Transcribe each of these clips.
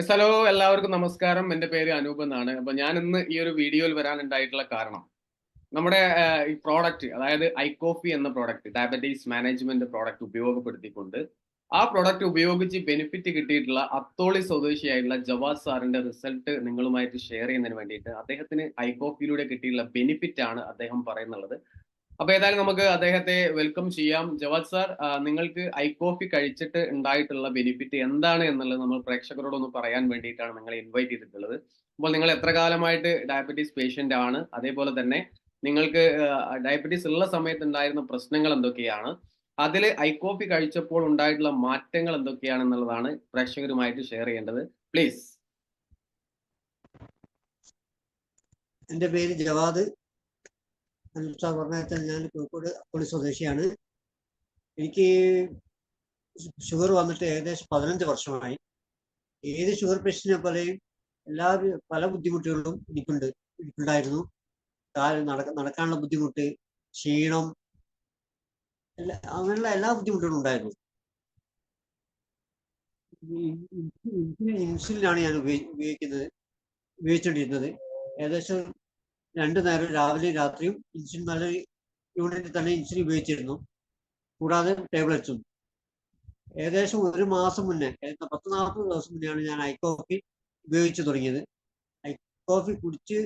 Hello, എല്ലാവർക്കും നമസ്കാരം. എൻ്റെ പേര് അനൂപ് എന്നാണ്. അപ്പൊ ഞാൻ ഇന്ന് ഈ ഒരു വീഡിയോയിൽ വരാനുണ്ടായിട്ടുള്ള കാരണം നമ്മുടെ ഈ പ്രോഡക്റ്റ്, അതായത് ഐകോഫി എന്ന പ്രോഡക്റ്റ്, ഡയബറ്റീസ് മാനേജ്മെന്റ് പ്രോഡക്റ്റ് ഉപയോഗപ്പെടുത്തിക്കൊണ്ട് ആ പ്രോഡക്റ്റ് ഉപയോഗിച്ച് ബെനിഫിറ്റ് കിട്ടിയിട്ടുള്ള അത്തോളി സ്വദേശിയായിട്ടുള്ള ജവാദ് സാറിന്റെ റിസൾട്ട് നിങ്ങളുമായിട്ട് ഷെയർ ചെയ്യുന്നതിന് വേണ്ടിയിട്ട് അദ്ദേഹത്തിന് ഐകോഫിയിലൂടെ കിട്ടിയിട്ടുള്ള ബെനിഫിറ്റ് ആണ് അദ്ദേഹം പറയുന്നുള്ളത്. അപ്പൊ ഏതായാലും നമുക്ക് അദ്ദേഹത്തെ വെൽക്കം ചെയ്യാം. ജവാദ് സാർ, നിങ്ങൾക്ക് ഐകോഫി കഴിച്ചിട്ട് ഉണ്ടായിട്ടുള്ള ബെനിഫിറ്റ് എന്താണ് എന്നുള്ളത് നമ്മൾ പ്രേക്ഷകരോടൊന്ന് പറയാൻ വേണ്ടിയിട്ടാണ് നിങ്ങളെ ഇൻവൈറ്റ് ചെയ്തിട്ടുള്ളത്. അപ്പോൾ നിങ്ങൾ എത്ര കാലമായിട്ട് ഡയബറ്റീസ് പേഷ്യന്റ് ആണ്, അതേപോലെ തന്നെ നിങ്ങൾക്ക് ഡയബറ്റീസ് ഉള്ള സമയത്ത് ഉണ്ടായിരുന്ന പ്രശ്നങ്ങൾ എന്തൊക്കെയാണ്, അതിൽ ഐകോഫി കഴിച്ചപ്പോൾ ഉണ്ടായിട്ടുള്ള മാറ്റങ്ങൾ എന്തൊക്കെയാണെന്നുള്ളതാണ് പ്രേക്ഷകരുമായിട്ട് ഷെയർ ചെയ്യേണ്ടത്. പ്ലീസ്. എൻ്റെ പേര് ജവാദ്. അനുഷ പറഞ്ഞാൽ ഞാൻ കോഴിക്കോട് അത്തോളി സ്വദേശിയാണ്. എനിക്ക് ഷുഗർ വന്നിട്ട് ഏകദേശം 15 വർഷമായി. ഏത് ഷുഗർ പേഷ്യന്റിനെ പോലെയും പല ബുദ്ധിമുട്ടുകളും എനിക്കുണ്ടായിരുന്നു. നടക്കാനുള്ള ബുദ്ധിമുട്ട്, ക്ഷീണം, അങ്ങനെയുള്ള എല്ലാ ബുദ്ധിമുട്ടുകളും ഉണ്ടായിരുന്നു. ഇൻസുലിനാണ് ഞാൻ ഉപയോഗിച്ചുകൊണ്ടിരുന്നത്. ഏകദേശം 2 നേരം രാവിലെയും രാത്രിയും ഇൻസുലിൻ, നല്ല യൂണിറ്റിൽ തന്നെ ഇൻസുലിൻ ഉപയോഗിച്ചിരുന്നു. കൂടാതെ ടാബ്ലറ്റ്സും. ഏകദേശം 1 മാസം മുന്നേ, 10-40 ദിവസം മുന്നെയാണ് ഞാൻ ഐകോഫി ഉപയോഗിച്ച് തുടങ്ങിയത്. ഐകോഫി കുടിച്ച്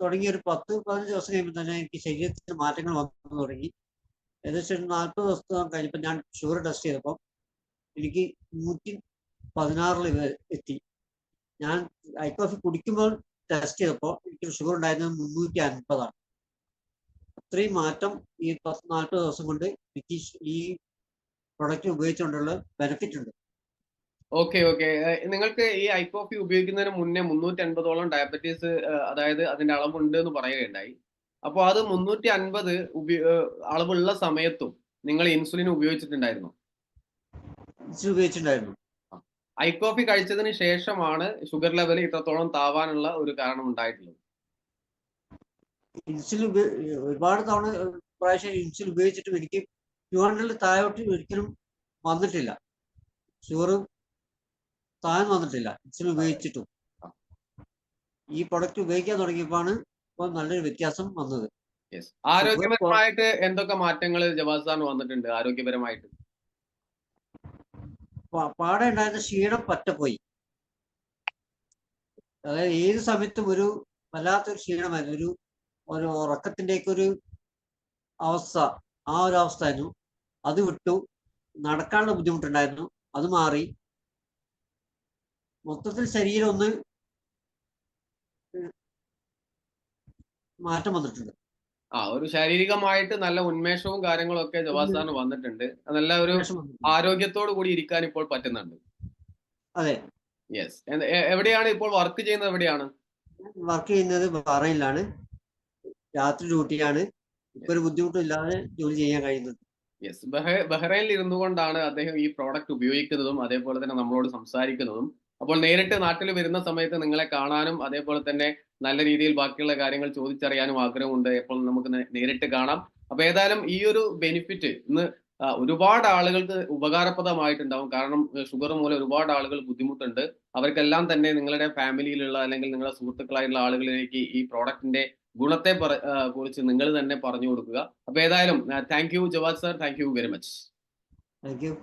തുടങ്ങിയ ഒരു 10-15 ദിവസം കഴിയുമ്പോൾ തന്നെ എനിക്ക് ശരീരത്തിന് മാറ്റങ്ങൾ വന്നു തുടങ്ങി. ഏകദേശം 40 ദിവസം കഴിഞ്ഞപ്പോൾ ഞാൻ ഷുഗർ ടെസ്റ്റ് ചെയ്തപ്പോൾ എനിക്ക് 116 എത്തി. ഞാൻ ഐകോഫി കുടിക്കുമ്പോൾ ടെസ്റ്റ് ചെയ്തപ്പോൾ എനിക്ക് ഷുഗർ ഉണ്ടായിരുന്നത് 350ആണ്. അത്രയും മാറ്റം ഈ 10-40 ദിവസം കൊണ്ട് എനിക്ക് ഈ പ്രൊഡക്റ്റ് ഉപയോഗിച്ചുകൊണ്ടുള്ള ബെനിഫിറ്റ് ഉണ്ട്. ഓക്കെ. നിങ്ങൾക്ക് ഈ ഐകോഫി ഉപയോഗിക്കുന്നതിന് മുന്നേ 350ഓളം ഡയബറ്റീസ്, അതായത് അതിന്റെ അളവുണ്ട് എന്ന് പറയുകയുണ്ടായി. അപ്പോൾ അത് 350 അളവുള്ള സമയത്തും നിങ്ങൾ ഇൻസുലിൻ ഉപയോഗിച്ചിട്ടുണ്ടായിരുന്നു? ഉപയോഗിച്ചിട്ടുണ്ടായിരുന്നു. ഐകോഫി കഴിച്ചതിന് ശേഷമാണ് ഷുഗർ ലെവൽ ഇത്രത്തോളം താവാനുള്ള ഒരു കാരണം ഉണ്ടായിട്ടുള്ളത്. ഇൻസുലിൻ ഒരുപാട് പ്രാവശ്യം ഇൻസുലിൻ ഉപയോഗിച്ചിട്ടും എനിക്ക് 200 താഴോട്ട് ഒരിക്കലും വന്നിട്ടില്ല. ഷുഗർ താഴ്ന്നു വന്നിട്ടില്ല ഇൻസുലിൻ ഉപയോഗിച്ചിട്ടും. ഈ പ്രൊഡക്റ്റ് ഉപയോഗിക്കാൻ തുടങ്ങിയപ്പോഴാണ് ഇപ്പോൾ നല്ലൊരു വ്യത്യാസം വന്നത്. ആരോഗ്യപരമായിട്ട് എന്തൊക്കെ മാറ്റങ്ങൾ ജവാദ് സാറിന് വന്നിട്ടുണ്ട്? ആരോഗ്യപരമായിട്ട് പാടെ ഉണ്ടായിരുന്ന ക്ഷീണം പറ്റപ്പോയി. അതായത് ഏത് സമയത്തും ഒരു വല്ലാത്തൊരു ക്ഷീണമായിരുന്നു, ഒരു ഉറക്കത്തിൻ്റെയൊക്കെ ഒരു അവസ്ഥ, ആ ഒരു അവസ്ഥയായിരുന്നു. അത് വിട്ടു. നടക്കാനുള്ള ബുദ്ധിമുട്ടുണ്ടായിരുന്നു, അത് മാറി. മൊത്തത്തിൽ ശരീരം ഒന്ന് മാറ്റം വന്നിട്ടുണ്ട്. ഒരു ശാരീരികമായിട്ട് നല്ല ഉന്മേഷവും കാര്യങ്ങളും ഒക്കെ ജവാദ് സാറിന് വന്നിട്ടുണ്ട്. നല്ല ഒരു ആരോഗ്യത്തോടു കൂടി ഇരിക്കാൻ ഇപ്പോൾ പറ്റുന്നുണ്ട്. അതെ. യെസ്. എവിടെയാണ് ഇപ്പോൾ വർക്ക് ചെയ്യുന്നത്? എവിടെയാണ് വർക്ക് ചെയ്യുന്നത്? ബഹ്റൈനിലാണ്. രാത്രി ഡ്യൂട്ടിയാണ്. ഇപ്പൊ ഒരു ബുദ്ധിമുട്ടില്ലാതെ ജോലി ചെയ്യാൻ കഴിയുന്നത്. യെസ്. ബഹ്റൈനിൽ ഇരുന്നു കൊണ്ടാണ് അദ്ദേഹം ഈ പ്രോഡക്റ്റ് ഉപയോഗിക്കുന്നതും അതേപോലെ തന്നെ നമ്മളോട് സംസാരിക്കുന്നതും. അപ്പോൾ നേരിട്ട് നാട്ടിൽ വരുന്ന സമയത്ത് നിങ്ങളെ കാണാനും അതേപോലെ തന്നെ നല്ല രീതിയിൽ ബാക്കിയുള്ള കാര്യങ്ങൾ ചോദിച്ചറിയാനും ആഗ്രഹമുണ്ട്. എപ്പോൾ നമുക്ക് നേരിട്ട് കാണാം. അപ്പൊ ഏതായാലും ഈ ഒരു ബെനിഫിറ്റ് ഇന്ന് ഒരുപാട് ആളുകൾക്ക് ഉപകാരപ്രദമായിട്ടുണ്ടാവും. കാരണം ഷുഗർ മൂലം ഒരുപാട് ആളുകൾ ബുദ്ധിമുട്ടുണ്ട്. അവർക്കെല്ലാം തന്നെ നിങ്ങളുടെ ഫാമിലിയിലുള്ള അല്ലെങ്കിൽ നിങ്ങളുടെ സുഹൃത്തുക്കളായിട്ടുള്ള ആളുകളിലേക്ക് ഈ പ്രോഡക്റ്റിന്റെ ഗുണത്തെ കുറിച്ച് നിങ്ങൾ തന്നെ പറഞ്ഞു കൊടുക്കുക. അപ്പൊ ഏതായാലും thank you Jawad sir. Thank you very much. Thank U.